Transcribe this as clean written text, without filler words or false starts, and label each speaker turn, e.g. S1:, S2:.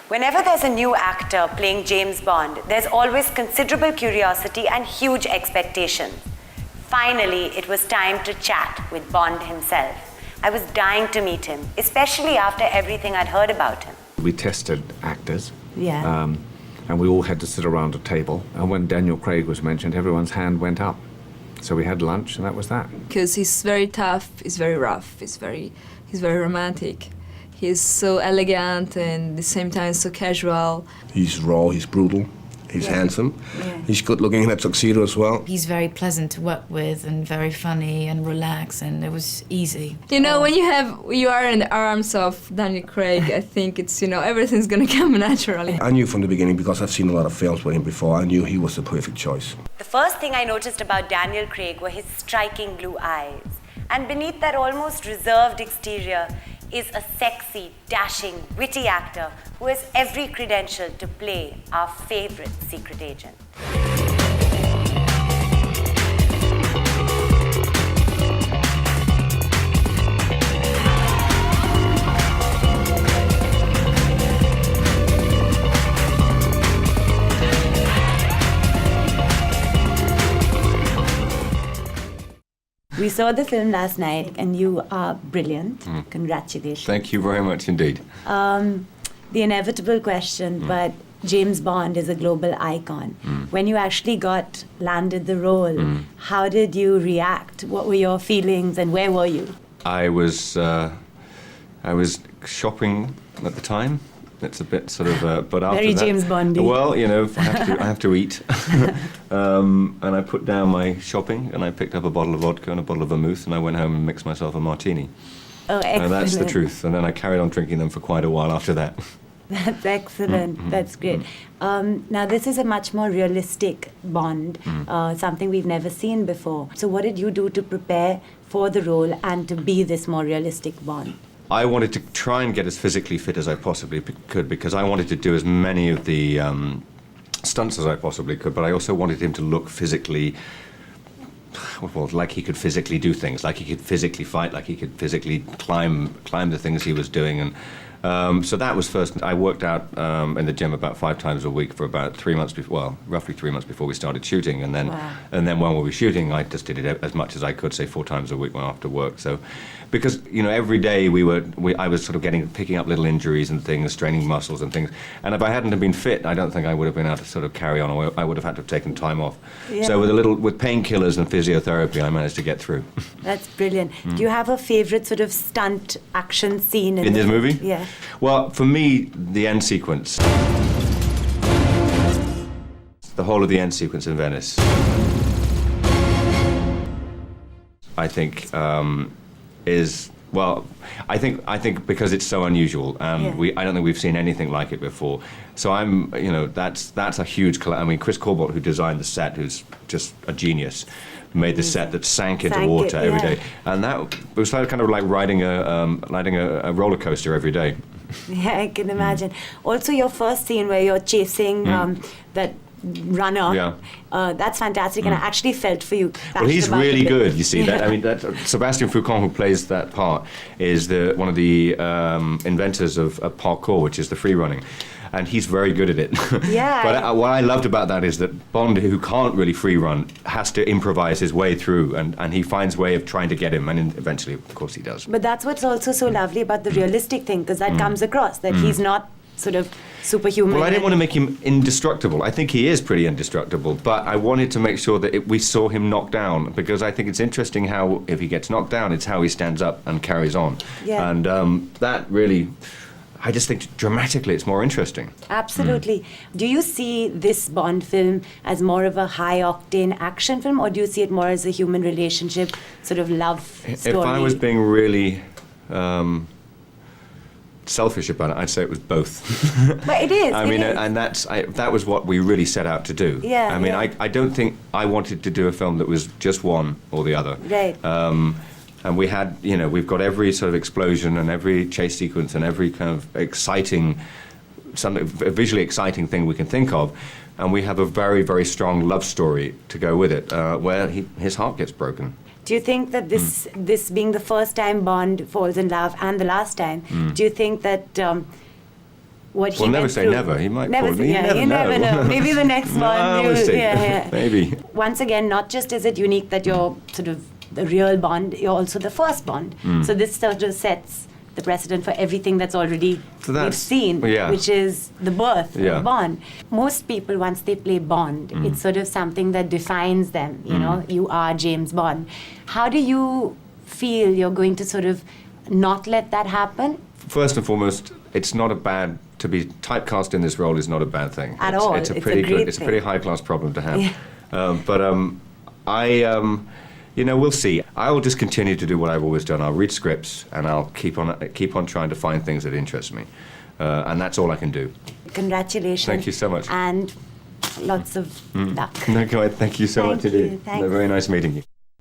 S1: Whenever there's a new actor playing James Bond, there's always considerable curiosity and huge expectations. Finally, it was time to chat with Bond himself. I was dying to meet him, especially after everything I'd heard about him.
S2: We tested actors.
S1: Yeah.
S2: And we all had to sit around a table. And when Daniel Craig was mentioned, everyone's hand went up. So we had lunch, and that was that.
S3: Because he's very tough, he's very rough, he's very romantic. He's so elegant and at the same time so casual.
S4: He's raw, he's brutal, he's handsome. Yeah. He's good looking in a tuxedo as well.
S5: He's very pleasant to work with and very funny and relaxed, and it was easy.
S3: You know, when you are in the arms of Daniel Craig, I think it's, everything's gonna come naturally.
S4: I knew from the beginning, because I've seen a lot of films with him before, I knew he was the perfect choice.
S1: The first thing I noticed about Daniel Craig were his striking blue eyes. And beneath that almost reserved exterior is a sexy, dashing, witty actor who has every credential to play our favorite secret agent. We saw the film last night, and you are brilliant. Congratulations.
S6: Thank you very much indeed.
S1: The inevitable question, but James Bond is a global icon. When you actually landed the role, how did you react? What were your feelings, and where were you?
S6: I was shopping at the time. It's a bit sort of, but after
S1: Very
S6: that,
S1: James Bondy.
S6: Well, I have to eat, and I put down my shopping and I picked up a bottle of vodka and a bottle of vermouth and I went home and mixed myself a martini.
S1: Oh, excellent.
S6: And that's the truth. And then I carried on drinking them for quite a while after that.
S1: That's excellent. That's great. Now, this is a much more realistic Bond, something we've never seen before. So what did you do to prepare for the role and to be this more realistic Bond?
S6: I wanted to try and get as physically fit as I possibly could, because I wanted to do as many of the stunts as I possibly could, but I also wanted him to look physically, well, like he could physically do things, like he could physically fight, like he could physically climb the things he was doing. And so that was first. I worked out in the gym about 5 times a week for about 3 months before, well, roughly 3 months before we started shooting. And then, and then when we were shooting, I just did it as much as I could, say 4 times a week when after work. So, because every day I was sort of picking up little injuries and things, straining muscles and things. And if I hadn't have been fit, I don't think I would have been able to sort of carry on. Or I would have had to have taken time off. Yeah. So with painkillers and physiotherapy, I managed to get through.
S1: That's brilliant. Do you have a favorite sort of stunt action scene
S6: in this movie?
S1: Yeah.
S6: Well, for me, the end sequence. The whole of the end sequence in Venice, I think, is, well, I think because it's so unusual, and I don't think we've seen anything like it before. So that's a huge. I mean, Chris Corbett, who designed the set, who's just a genius, made the set that sank into water every day, and it was kind of like riding a roller coaster every day.
S1: Yeah, I can imagine. Also, your first scene where you're chasing that runner, that's fantastic, and I actually felt for you.
S6: Well, he's really good, you see. That, I mean, Sebastian Foucan, who plays that part, is one of the inventors of parkour, which is the free running. And he's very good at it. Yeah. But what I loved about that is that Bond, who can't really free run, has to improvise his way through, and he finds a way of trying to get him, and eventually, of course, he does.
S1: But that's what's also so lovely about the realistic thing, because that comes across, that he's not sort of superhuman.
S6: Well, I didn't want to make him indestructible. I think he is pretty indestructible, but I wanted to make sure that we saw him knocked down, because I think it's interesting how, if he gets knocked down, it's how he stands up and carries on. Yeah. And that really... I just think dramatically it's more interesting.
S1: Absolutely. Do you see this Bond film as more of a high-octane action film, or do you see it more as a human relationship, sort of love story?
S6: If I was being really selfish about it, I'd say it was both.
S1: But it is.
S6: I mean, and that was what we really set out to do.
S1: Yeah.
S6: I mean, I don't think I wanted to do a film that was just one or the other.
S1: Right.
S6: And we had, we've got every sort of explosion and every chase sequence and every kind of exciting, a visually exciting thing we can think of. And we have a very, very strong love story to go with it, where his heart gets broken.
S1: Do you think that this being the first time Bond falls in love and the last time, do you think that what he
S6: Well, never
S1: went
S6: say
S1: through.
S6: never. He might
S1: never
S6: fall.
S1: say,
S6: You
S1: yeah,
S6: never
S1: you never
S6: know.
S1: know. Maybe the next
S6: No,
S1: one.
S6: we'll see.
S1: Yeah.
S6: Maybe.
S1: Once again, not just is it unique that you're sort of the real Bond, you're also the first Bond. So this sort of sets the precedent for everything that's already
S6: So
S1: we've
S6: that's-
S1: seen,
S6: yeah.
S1: which is the birth
S6: Yeah.
S1: of Bond. Most people, once they play Bond, it's sort of something that defines them. You know, you are James Bond. How do you feel you're going to sort of not let that happen?
S6: First and foremost, it's not a bad to be typecast in this role is not a bad thing
S1: At
S6: it's,
S1: all.
S6: It's a
S1: It's a
S6: pretty
S1: great
S6: good. It's a pretty
S1: thing.
S6: high class problem to have.
S1: Yeah.
S6: But we'll see. I will just continue to do what I've always done. I'll read scripts and I'll keep on trying to find things that interest me, and that's all I can do.
S1: Congratulations.
S6: Thank you so much.
S1: And lots of luck.
S6: No, go ahead. Thank you so
S1: Thank
S6: much
S1: you.
S6: indeed.
S1: Thanks.
S6: Very nice meeting you.